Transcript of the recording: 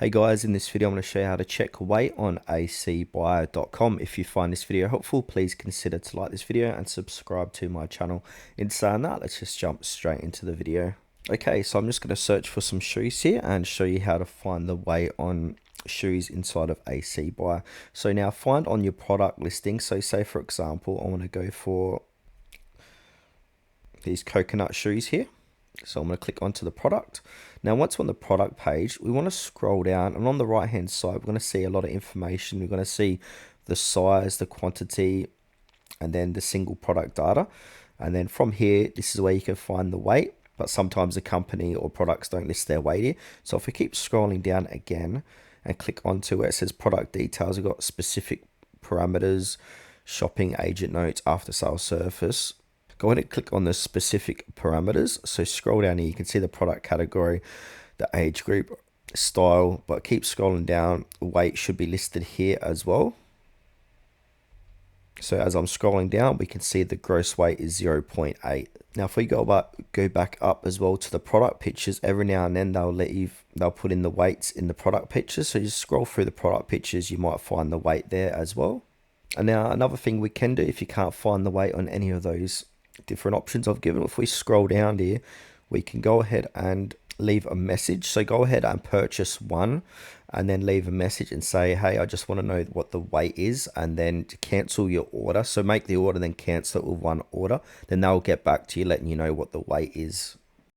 Hey guys, in this video I'm going to show you how to check weight on ACBuy.com. If you find this video helpful, please consider to like this video and subscribe to my channel. In saying that, let's just jump straight into the video. Okay, so I'm just going to search for some shoes here and show you how to find the weight on shoes inside of ACBuy. So now find on your product listing. So say for example, I want to go for these coconut shoes here. So I'm going to click onto the product. Now, once we're on the product page, we want to scroll down, and on the right hand side, we're going to see a lot of information. We're going to see the size, the quantity, and then the single product data. And then from here, this is where you can find the weight, but sometimes the company or products don't list their weight here. So if we keep scrolling down again and click onto where it says product details, we've got specific parameters, shopping agent notes, after sales service. Go ahead and click on the specific parameters. So scroll down here, you can see the product category, the age group, style, but keep scrolling down. Weight should be listed here as well. So as I'm scrolling down, we can see the gross weight is 0.8. Now, if we go back up as well to the product pictures, every now and then they'll put in the weights in the product pictures. So you scroll through the product pictures, you might find the weight there as well. And now another thing we can do if you can't find the weight on any of those different options I've given, if we scroll down here, we can go ahead and leave a message. So go ahead and purchase one and then leave a message and say, hey, I just want to know what the weight is, and then to cancel your order. So make the order, then cancel it with one order. Then they'll get back to you letting you know what the weight is.